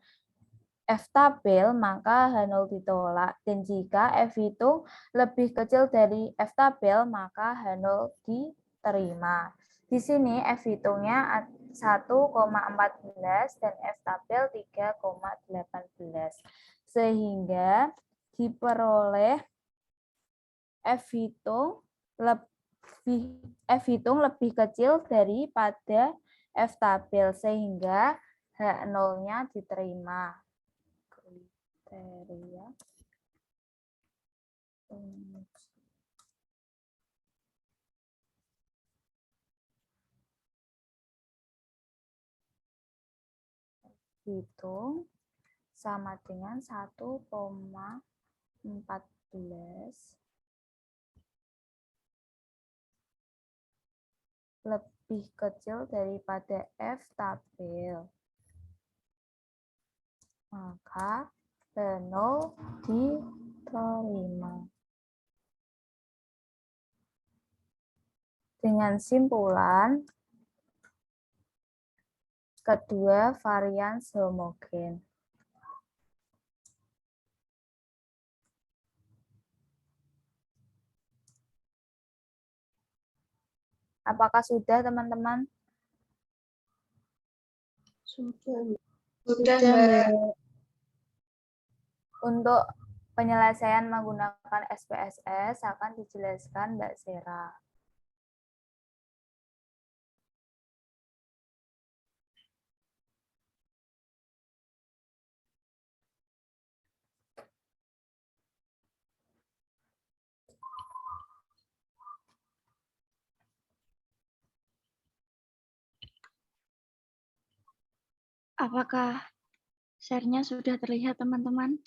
F tabel, maka H0 ditolak. Dan jika F hitung lebih kecil dari F tabel, maka H0 diterima. Di sini F hitungnya 1,14 dan F tabel 3,18. Sehingga diperoleh F hitung lebih kecil daripada F tabel, sehingga H0-nya diterima. Kriteria hitung sama dengan 1,14 lebih kecil daripada F tabel. Maka H0 diterima. Dengan simpulan, kedua varian homogen. Apakah sudah, teman-teman? Sudah, Mbak. Untuk penyelesaian menggunakan SPSS akan dijelaskan Mbak Sera. Apakah share-nya sudah terlihat, teman-teman?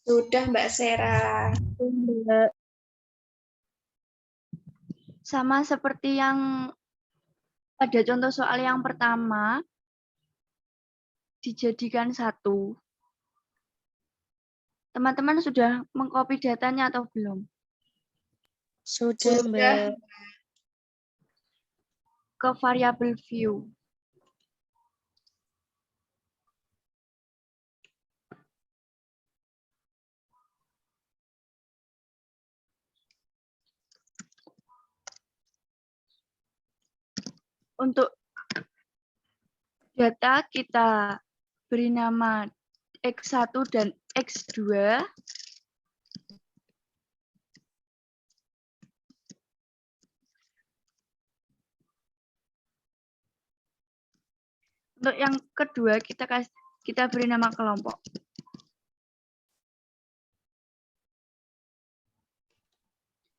Sudah, Mbak Sera. Sama seperti yang pada contoh soal yang pertama, dijadikan 1. Teman-teman sudah mengcopy datanya atau belum? Sudah, Mbak. Ke variabel view. Untuk data kita beri nama X1 dan X2. Untuk yang kedua kita beri nama kelompok.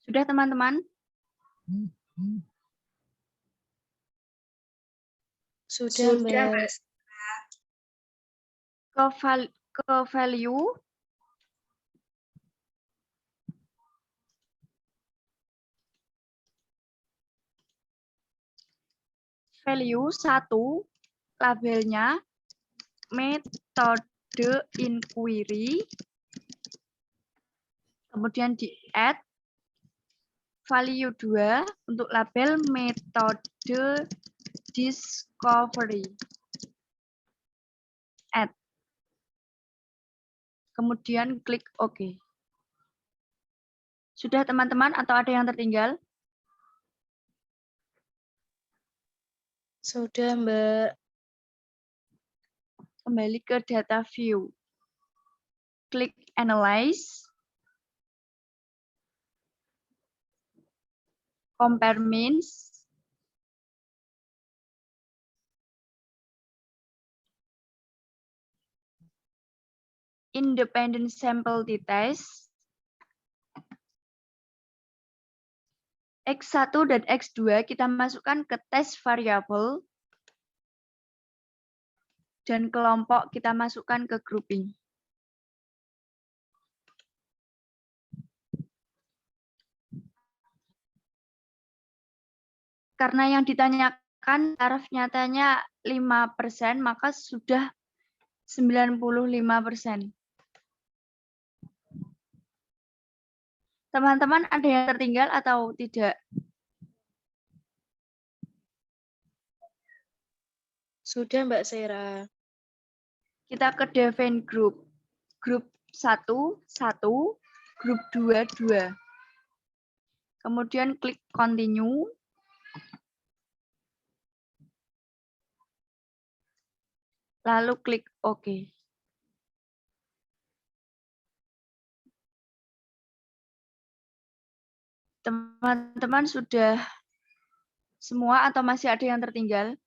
Sudah teman-teman? Sudah, Mbak. Ke value value 1 labelnya metode inquiry, kemudian di add value 2 untuk label metode discovery. Add. Kemudian klik OK. Sudah teman-teman atau ada yang tertinggal? Sudah, Mbak. Kembali ke data view. Klik analyze. Compare means. Independent sample t-test. X1 dan X2 kita masukkan ke test variable. Dan kelompok kita masukkan ke grouping. Karena yang ditanyakan taraf nyatanya 5%, maka sudah 95%. Teman-teman ada yang tertinggal atau tidak? Sudah, Mbak Sera. Kita ke define group. Grup 1, 1, grup 2, 2. Kemudian klik continue. Lalu klik OK. Teman-teman sudah semua atau masih ada yang tertinggal?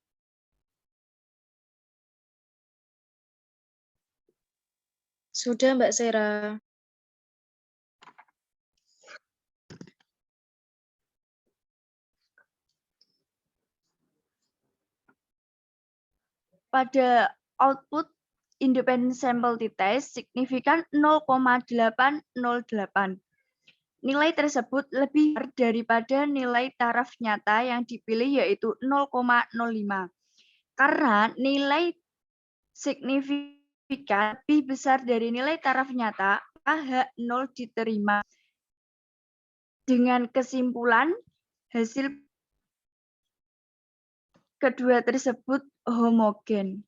Sudah, Mbak Sera. Pada output independent sample t-test signifikan 0,808. Nilai tersebut lebih daripada nilai taraf nyata yang dipilih yaitu 0,05. Karena nilai signifikan lebih besar dari nilai taraf nyata, maka H0 diterima. Dengan kesimpulan, hasil kedua tersebut homogen.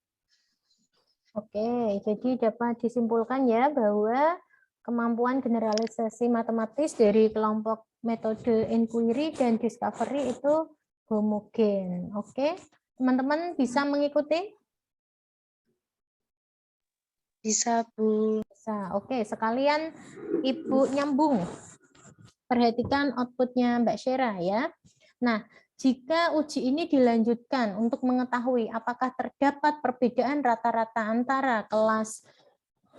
Oke, jadi dapat disimpulkan ya bahwa kemampuan generalisasi matematis dari kelompok metode inquiry dan discovery itu homogen. Oke, teman-teman bisa mengikuti? Bisa, Bu. Bisa. Oke, sekalian Ibu nyambung. Perhatikan outputnya Mbak Syera ya. Nah, jika uji ini dilanjutkan untuk mengetahui apakah terdapat perbedaan rata-rata antara kelas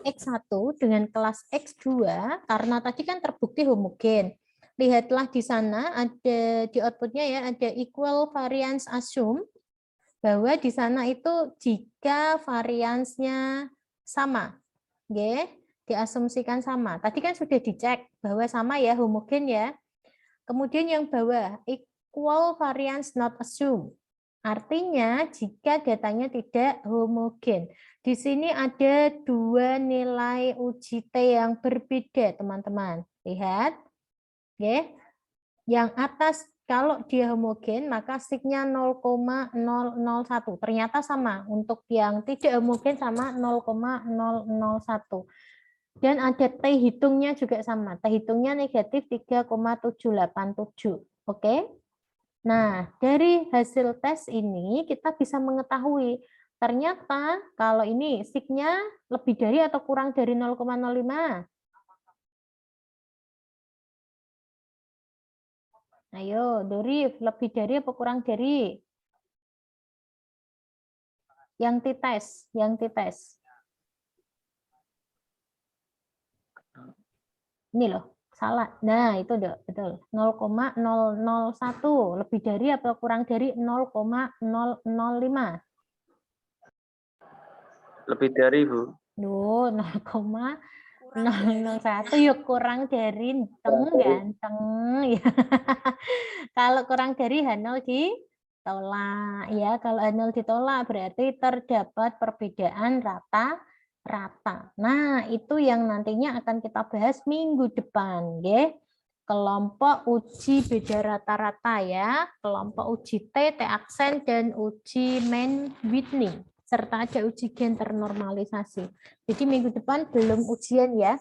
X1 dengan kelas X2, karena tadi kan terbukti homogen. Lihatlah di sana ada di outputnya ya, ada equal variance assume, bahwa di sana itu jika variansnya sama. Oke, diasumsikan sama. Tadi kan sudah dicek bahwa sama ya, homogen ya. Kemudian yang bawah, equal variance not assumed. Artinya jika datanya tidak homogen. Di sini ada dua nilai uji T yang berbeda, teman-teman. Lihat. Oke. Yang atas kalau dia homogen maka signya 0,001. Ternyata sama. Untuk yang tidak homogen sama 0,001. Dan ada T hitungnya juga sama. T hitungnya negatif 3,787. Oke. Nah, dari hasil tes ini kita bisa mengetahui ternyata kalau ini signya lebih dari atau kurang dari 0,05. Ayo, Dorif, lebih dari apa kurang dari? Yang dites. Ini loh, salah. Nah, itu betul. 0,001 lebih dari atau kurang dari 0,005. Lebih dari, Bu. Duh, 0,001 yuk kurang dari ganteng ya. Kalau kurang dari H0 ditolak ya. Kalau H0 ditolak berarti terdapat perbedaan rata-rata. Nah, itu yang nantinya akan kita bahas minggu depan, ya. Kelompok uji beda rata-rata ya, kelompok uji T aksen dan uji Mann-Whitney serta ada uji gen ternormalisasi. Jadi minggu depan belum ujian ya.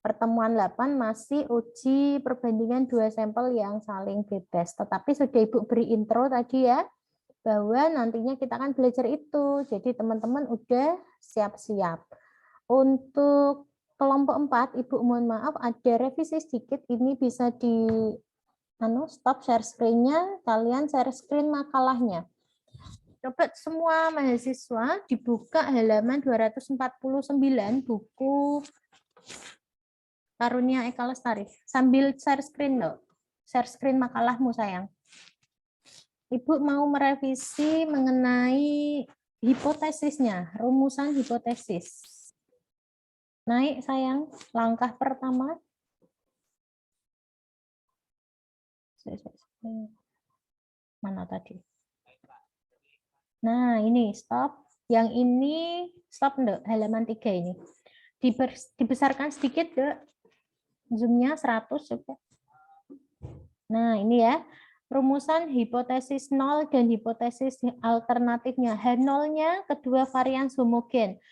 Pertemuan 8 masih uji perbandingan dua sampel yang saling bebas. Tetapi sudah Ibu beri intro tadi ya, bahwa nantinya kita akan belajar itu. Jadi teman-teman udah siap-siap. Untuk kelompok 4, Ibu mohon maaf ada revisi sedikit. Ini bisa di stop share screen-nya, kalian share screen makalahnya. Coba semua mahasiswa dibuka halaman 249 buku Karunia Eka Lestari. Sambil share screen loh. Share screen makalahmu sayang. Ibu mau merevisi mengenai hipotesisnya, rumusan hipotesis. Naik sayang, langkah pertama. Mana tadi? Nah, ini stop. Yang ini stop enggak? Halaman 3 ini. Dibesarkan sedikit, Dek. Zoom-nya 100 coba. Nah, ini ya. Rumusan hipotesis 0 dan hipotesis alternatifnya. H0-nya kedua varian homogen.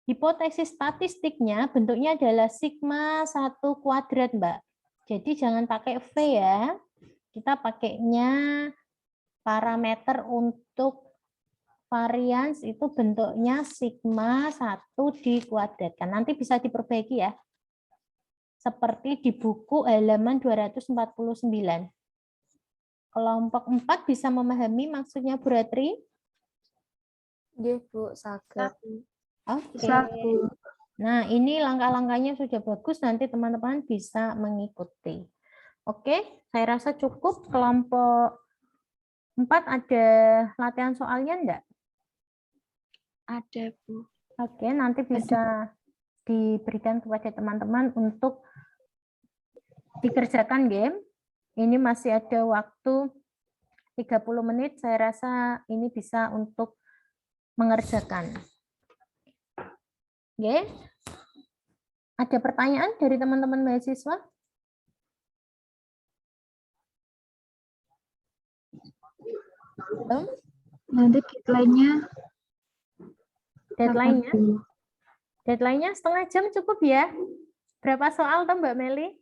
Hipotesis statistiknya bentuknya adalah sigma 1 kuadrat, Mbak. Jadi jangan pakai V ya. Kita pakainya parameter untuk varians itu bentuknya sigma 1 dikuadratkan. Nanti bisa diperbaiki ya. Seperti di buku halaman 249. Kelompok 4 bisa memahami maksudnya Bu Ratri? Nggih, Bu, saged. Oke. Nah, ini langkah-langkahnya sudah bagus, nanti teman-teman bisa mengikuti. Oke, saya rasa cukup. Kelompok 4 ada latihan soalnya enggak? Ada, Bu. Oke, nanti bisa diberikan kepada teman-teman untuk dikerjakan game. Ini masih ada waktu 30 menit, saya rasa ini bisa untuk mengerjakan. Oke. Ada pertanyaan dari teman-teman mahasiswa? Nanti Deadline-nya? Deadline-nya setengah jam cukup ya? Berapa soal toh Mbak Meli?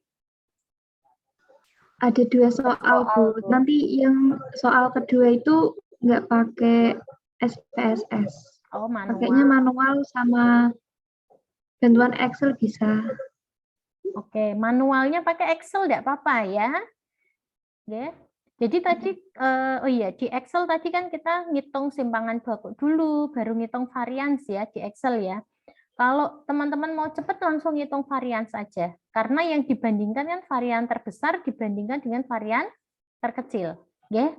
ada 2 soal, Bu. Nanti yang soal kedua itu nggak pakai SPSS. Oh, Pakainya manual. manual sama bantuan Excel bisa. Oke, manualnya pakai Excel enggak apa-apa ya? Ya. Jadi tadi, oh iya, di Excel tadi kan kita ngitung simpangan baku dulu, baru ngitung varians ya di Excel ya. Kalau teman-teman mau cepat langsung ngitung varians saja. Karena yang dibandingkan kan varian terbesar dibandingkan dengan varian terkecil. Ya.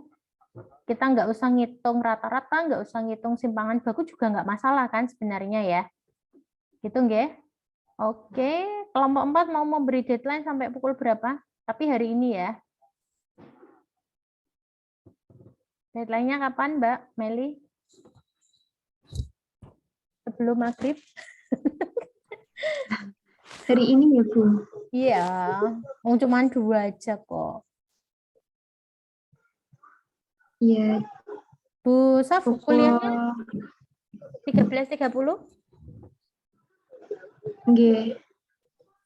Kita nggak usah ngitung rata-rata, nggak usah ngitung simpangan baku juga nggak masalah kan sebenarnya ya. Gitu nggih? Oke, kelompok 4 mau memberi deadline sampai pukul berapa? Tapi hari ini ya. Deadline-nya kapan, Mbak Meli? Sebelum maghrib? Hari ini ya, Bu? Iya, cuma 2 aja kok. Iya. Bu Saf, kuliahnya 13.30? Nggih.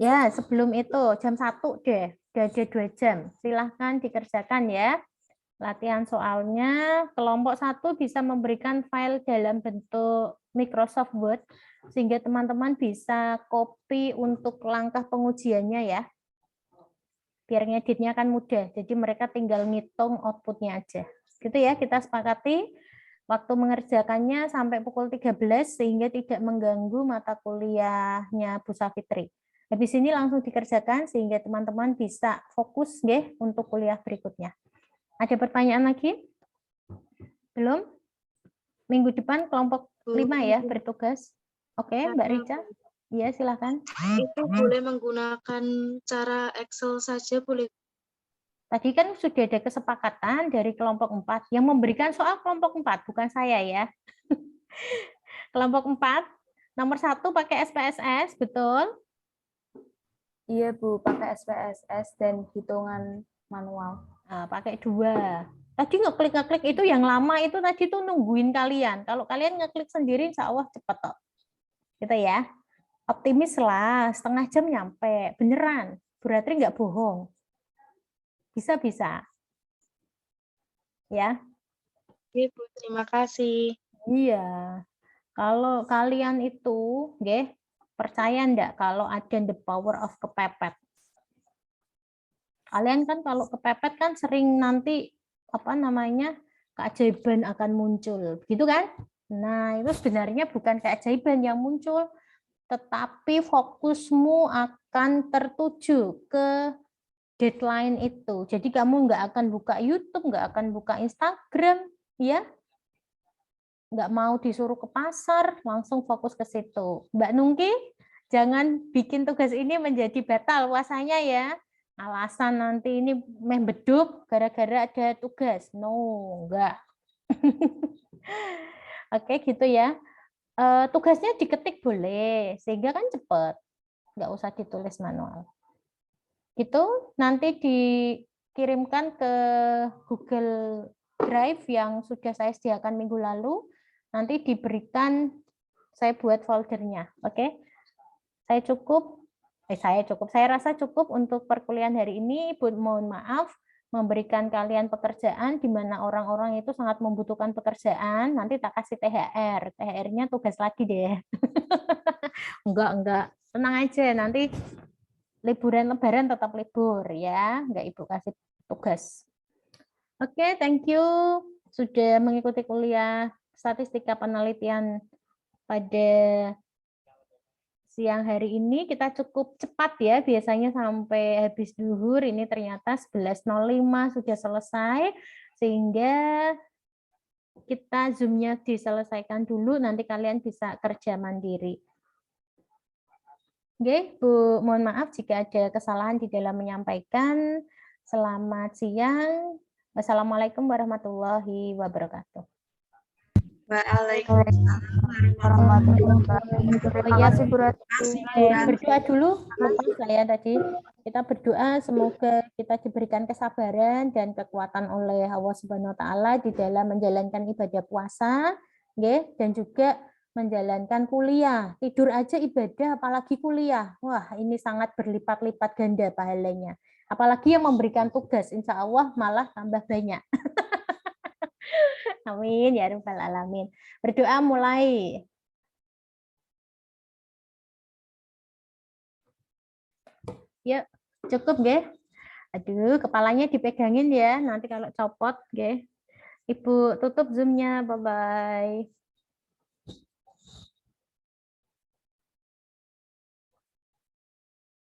Ya, sebelum itu jam 1 deh. Udah ada 2 jam. Silahkan dikerjakan ya. Latihan soalnya, kelompok 1 bisa memberikan file dalam bentuk Microsoft Word, sehingga teman-teman bisa copy untuk langkah pengujiannya ya. Biar ngeditnya kan mudah, jadi mereka tinggal ngitung outputnya aja. Gitu ya, kita sepakati waktu mengerjakannya sampai pukul 13 sehingga tidak mengganggu mata kuliahnya Bu Safitri. Habis ini langsung dikerjakan sehingga teman-teman bisa fokus nggih untuk kuliah berikutnya. Ada pertanyaan lagi? Belum? Minggu depan kelompok 5 ya bertugas. Oke, Mbak Rica. Iya, silakan. Itu boleh menggunakan cara Excel saja boleh. Tadi kan sudah ada kesepakatan dari kelompok 4 yang memberikan soal kelompok 4, bukan saya ya. Kelompok 4, nomor 1 pakai SPSS, betul? Iya Bu, pakai SPSS dan hitungan manual. Nah, pakai 2. Tadi ngeklik itu yang lama itu tadi tuh nungguin kalian. Kalau kalian ngeklik sendiri insya Allah cepet kok. Gitu ya. Optimis lah, setengah jam nyampe. Beneran, berarti nggak bohong. Bisa-bisa. Ya. Oke, Bu, terima kasih. Iya. Kalau kalian itu, nggih, percaya ndak kalau ada the power of kepepet? Kalian kan kalau kepepet kan sering nanti apa namanya keajaiban akan muncul, gitu kan? Nah, itu sebenarnya bukan keajaiban yang muncul, tetapi fokusmu akan tertuju ke deadline itu. Jadi kamu nggak akan buka YouTube, nggak akan buka Instagram, ya? Nggak mau disuruh ke pasar, langsung fokus ke situ. Mbak Nungki, jangan bikin tugas ini menjadi batal puasanya ya. Alasan nanti ini meh beduk gara-gara ada tugas. No, enggak. Oke, gitu ya. Tugasnya diketik boleh, sehingga kan cepet. Nggak usah ditulis manual. Gitu, nanti dikirimkan ke Google Drive yang sudah saya sediakan minggu lalu. Nanti diberikan, saya buat foldernya. Oke, saya rasa cukup untuk perkuliahan hari ini. Ibu mohon maaf memberikan kalian pekerjaan di mana orang-orang itu sangat membutuhkan pekerjaan. Nanti tak kasih THR. THR-nya tugas lagi deh. Enggak. Tenang aja, nanti liburan Lebaran tetap libur ya. Enggak Ibu kasih tugas. Oke, thank you sudah mengikuti kuliah statistika penelitian pada siang hari ini. Kita cukup cepat ya, biasanya sampai habis zuhur, ini ternyata 11.05 sudah selesai, sehingga kita Zoom-nya diselesaikan dulu, nanti kalian bisa kerja mandiri. Oke, Bu, mohon maaf jika ada kesalahan di dalam menyampaikan. Selamat siang. Wassalamualaikum warahmatullahi wabarakatuh. Waalaikumsalam warahmatullahi wabarakatuh. Berdoa dulu, lupa saya tadi. Kita berdoa semoga kita diberikan kesabaran dan kekuatan oleh Allah Subhanahu wa taala di dalam menjalankan ibadah puasa, nggih, dan juga menjalankan kuliah. Tidur aja ibadah, apalagi kuliah. Wah, ini sangat berlipat-lipat ganda pahalanya. Apalagi yang memberikan tugas, insya Allah malah tambah banyak. Amin ya rabbal alamin. Berdoa mulai. Yuk, cukup nggih? Aduh, kepalanya dipegangin ya. Nanti kalau copot nggih. Ibu tutup Zoom-nya. Bye bye.